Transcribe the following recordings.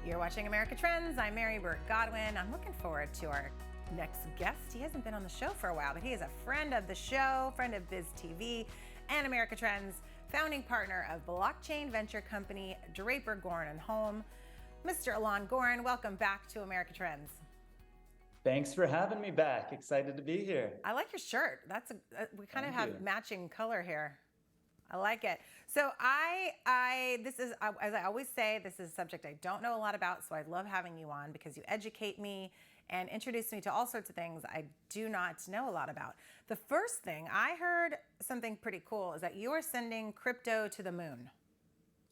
You're watching America Trends. I'm Burt-Godwin. I'm looking forward to our next guest. He hasn't been on the show for a while, but he is a friend of the show, friend of BizTV and America Trends, founding partner of blockchain venture company Draper Goren Holm. Mr. Alon Goren, welcome back to America Trends. Thanks for having me back. Excited to be here. I like your shirt. We kind of have matching color here. I like it. So this is, as I always say, this is a subject I don't know a lot about, so I love having you on because you educate me and introduce me to all sorts of things I do not know a lot about. The first thing I heard, something pretty cool, is that you are sending crypto to the moon.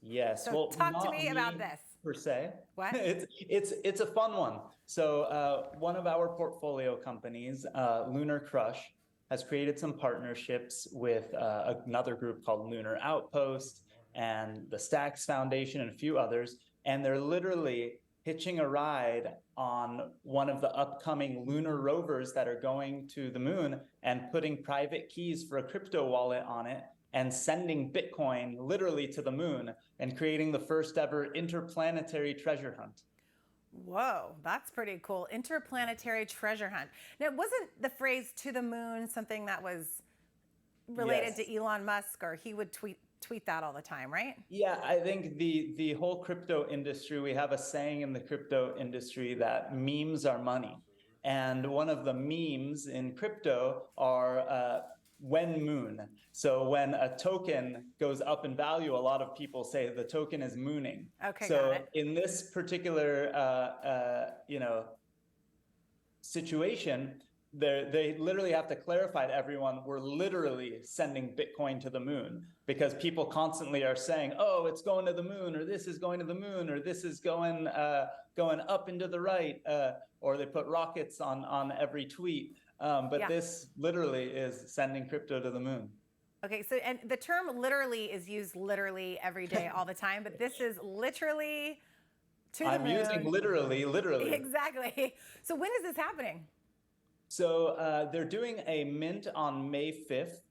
Yes. So well, talk to me about this. Per se. What? It's a fun one. So one of our portfolio companies, Lunar Crush, has created some partnerships with another group called Lunar Outpost and the Stacks Foundation and a few others. And they're literally hitching a ride on one of the upcoming lunar rovers that are going to the moon and putting private keys for a crypto wallet on it and sending Bitcoin literally to the moon and creating the first ever interplanetary treasure hunt. Whoa, that's pretty cool. Interplanetary treasure hunt. Now, wasn't the phrase "to the moon" something that was related to Elon Musk, or he would tweet that all the time, right? Yeah, I think the whole crypto industry, we have a saying in the crypto industry that memes are money. And one of the memes in crypto are when moon. So when a token goes up in value, a lot of people say the token is mooning. Okay, so got it. in this particular situation, they literally have to clarify to everyone, we're literally sending Bitcoin to the moon, because people constantly are saying, oh, it's going to the moon, or this is going to the moon, or this is going up into the right, or they put rockets on every tweet. This literally is sending crypto to the moon. Okay, so and the term literally is used literally every day, all the time, but this is literally to the moon. I'm using literally. Exactly. So when is this happening? So they're doing a mint on May 5th,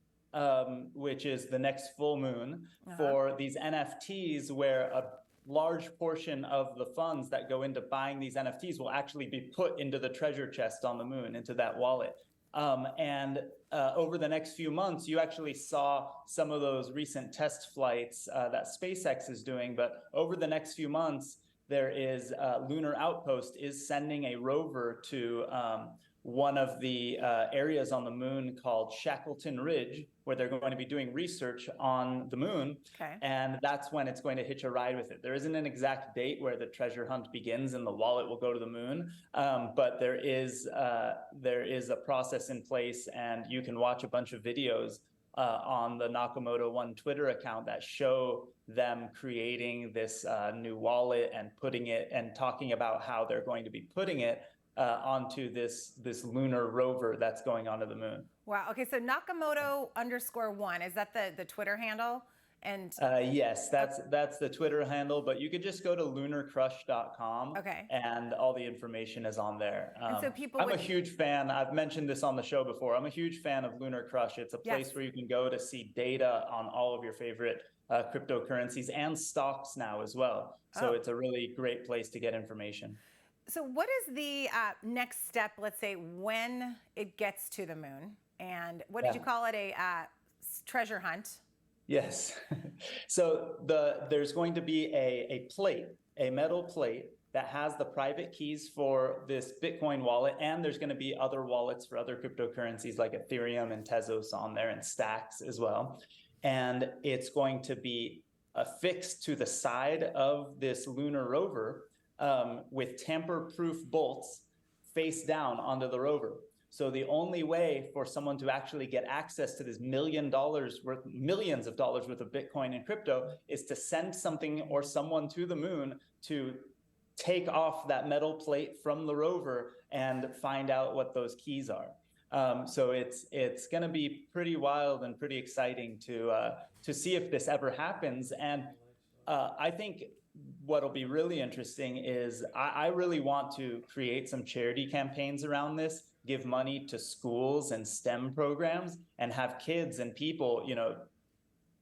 which is the next full moon, for these NFTs, where a large portion of the funds that go into buying these NFTs will actually be put into the treasure chest on the moon, into that wallet. Over the next few months, you actually saw some of those recent test flights that SpaceX is doing. But over the next few months, there is Lunar Outpost is sending a rover to one of the areas on the moon called Shackleton Ridge, where they're going to be doing research on the moon. Okay. And that's when it's going to hitch a ride with it. There isn't an exact date where the treasure hunt begins and the wallet will go to the moon, but there is a process in place, and you can watch a bunch of videos on the Nakamoto One Twitter account that show them creating this new wallet and putting it and talking about how they're going to be putting it onto this lunar rover that's going onto the moon. Wow. Okay. So Nakamoto_1, is that the Twitter handle? And yes, that's the Twitter handle, but you could just go to lunarcrush.com. Okay. And all the information is on there. And so I'm a huge fan. I've mentioned this on the show before. I'm a huge fan of Lunar Crush. It's a place where you can go to see data on all of your favorite cryptocurrencies and stocks now as well. So it's a really great place to get information. So what is the next step, let's say, when it gets to the moon? And what did you call it, a treasure hunt? Yes. So there's going to be a metal plate that has the private keys for this Bitcoin wallet, and there's going to be other wallets for other cryptocurrencies like Ethereum and Tezos on there, and Stacks as well. And it's going to be affixed to the side of this lunar rover with tamper-proof bolts face down onto the rover. So the only way for someone to actually get access to this millions of dollars worth of Bitcoin and crypto is to send something or someone to the moon to take off that metal plate from the rover and find out what those keys are. So it's going to be pretty wild and pretty exciting to see if this ever happens. And I think what'll be really interesting is I really want to create some charity campaigns around this, give money to schools and STEM programs, and have kids and people,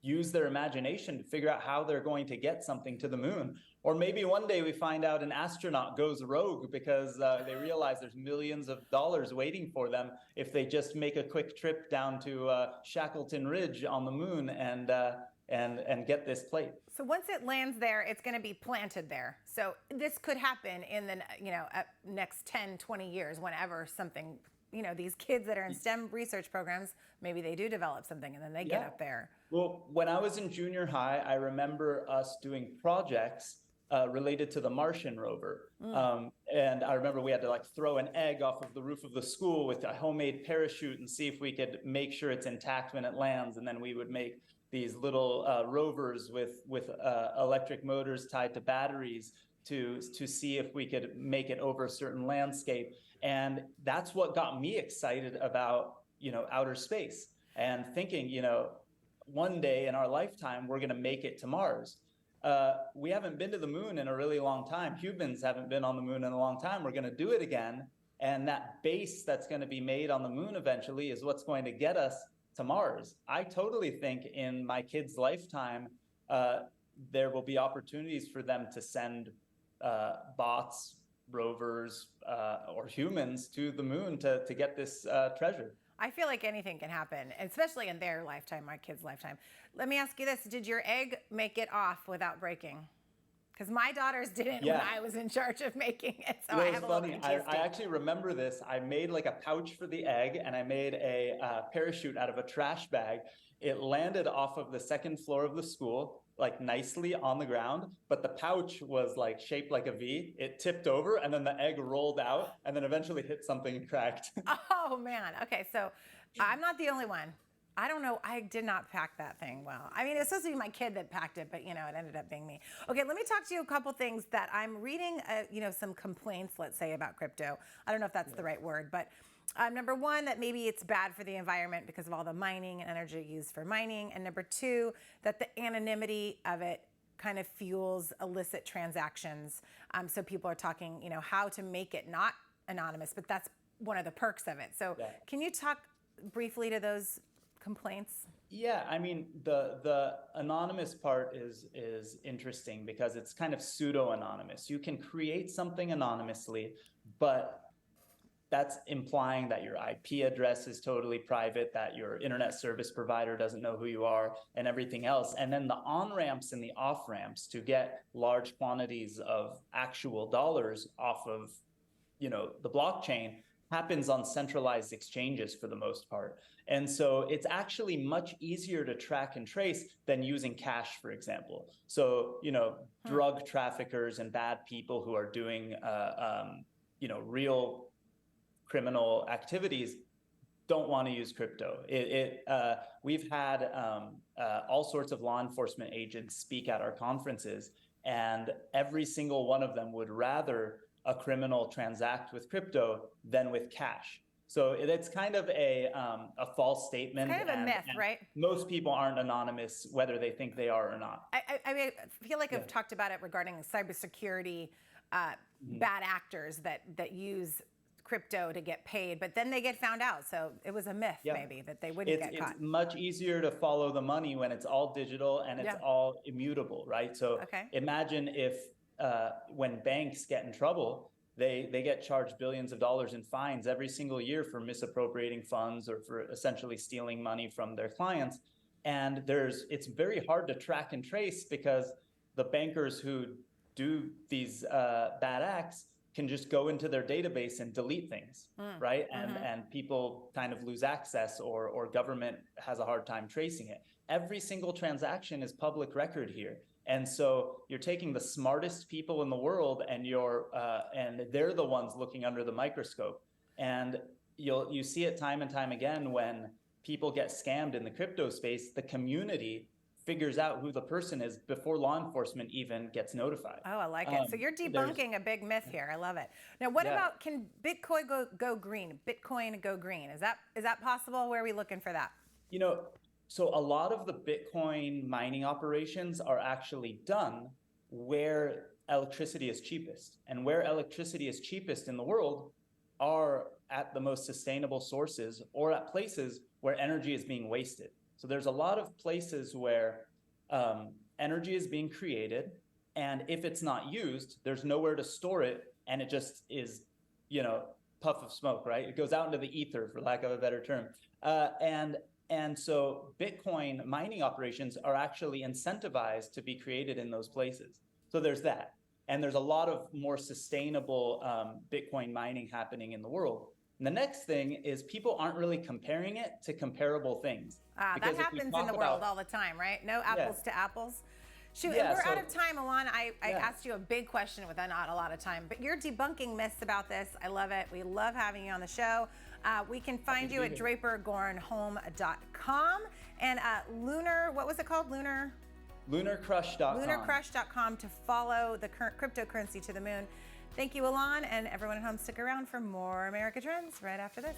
use their imagination to figure out how they're going to get something to the moon. Or maybe one day we find out an astronaut goes rogue because they realize there's millions of dollars waiting for them if they just make a quick trip down to Shackleton Ridge on the moon and get this plate. So once it lands there, it's going to be planted there. So this could happen in the next 10, 20 years, whenever something, these kids that are in STEM research programs, maybe they do develop something and then they get up there. Well, when I was in junior high, I remember us doing projects related to the Martian rover. And I remember we had to throw an egg off of the roof of the school with a homemade parachute and see if we could make sure it's intact when it lands. And then we would make these little rovers with electric motors tied to batteries to see if we could make it over a certain landscape. And that's what got me excited about, outer space and thinking, one day in our lifetime, we're going to make it to Mars. We haven't been to the moon in a really long time. Humans haven't been on the moon in a long time. We're going to do it again. And that base that's going to be made on the moon eventually is what's going to get us to Mars. I totally think in my kids' lifetime, there will be opportunities for them to send bots, rovers, or humans to the moon to get this treasure. I feel like anything can happen, especially in their lifetime, my kids' lifetime. Let me ask you this. Did your egg make it off without breaking? Because my daughters didn't when I was in charge of making it. So I have a little PTSD. I actually remember this. I made a pouch for the egg, and I made a parachute out of a trash bag. It landed off of the second floor of the school, nicely on the ground, but the pouch was shaped like a V. It tipped over, and then the egg rolled out, and then eventually hit something and cracked. Oh man. Okay, so I'm not the only one. I don't know. I did not pack that thing well. I mean, it's supposed to be my kid that packed it, but it ended up being me. Okay, let me talk to you a couple things that I'm reading. Some complaints, let's say, about crypto. I don't know if that's the right word, but number one, that maybe it's bad for the environment because of all the mining and energy used for mining, and number two, that the anonymity of it kind of fuels illicit transactions. So people are talking, how to make it not anonymous, but that's one of the perks of it. So can you talk briefly to those complaints? Yeah, I mean, the anonymous part is interesting because it's kind of pseudo-anonymous. You can create something anonymously, but that's implying that your IP address is totally private, that your internet service provider doesn't know who you are, and everything else. And then the on-ramps and the off-ramps to get large quantities of actual dollars off of, the blockchain happens on centralized exchanges for the most part. And so it's actually much easier to track and trace than using cash, for example. So, drug traffickers and bad people who are doing, real criminal activities don't want to use crypto. We've had all sorts of law enforcement agents speak at our conferences, and every single one of them would rather a criminal transact with crypto than with cash. So it's kind of a false statement. It's kind of a myth, right? Most people aren't anonymous, whether they think they are or not. I feel like I've talked about it regarding cybersecurity, bad actors that use crypto to get paid, but then they get found out. So it was a myth, maybe, that they wouldn't get caught. It's much easier to follow the money when it's all digital and it's all immutable, right? So imagine if when banks get in trouble, they get charged billions of dollars in fines every single year for misappropriating funds or for essentially stealing money from their clients. And it's very hard to track and trace because the bankers who do these bad acts can just go into their database and delete things, right? And people kind of lose access, or government has a hard time tracing it. Every single transaction is public record here. And so you're taking the smartest people in the world and they're the ones looking under the microscope. And you see it time and time again when people get scammed in the crypto space, the community figures out who the person is before law enforcement even gets notified. Oh, I like it. So you're debunking a big myth here. I love it. Now, what about, can Bitcoin go green? Bitcoin go green. Is that possible? Where are we looking for that? So a lot of the Bitcoin mining operations are actually done where electricity is cheapest. And where electricity is cheapest in the world are at the most sustainable sources or at places where energy is being wasted. So there's a lot of places where energy is being created, and if it's not used, there's nowhere to store it, and it just is, puff of smoke, right? It goes out into the ether, for lack of a better term. And so Bitcoin mining operations are actually incentivized to be created in those places. So there's that. And there's a lot of more sustainable Bitcoin mining happening in the world. And the next thing is people aren't really comparing it to comparable things. That happens in the world all the time, right? No apples to apples. Shoot, Yeah, and we're out of time, Alon. I asked you a big question with not a lot of time, but you're debunking myths about this. I love it. We love having you on the show. We can find you at drapergorenholm.com and what was it called? Lunarcrush.com. Lunarcrush.com to follow the current cryptocurrency to the moon. Thank you, Alon, and everyone at home. Stick around for more America Trends right after this.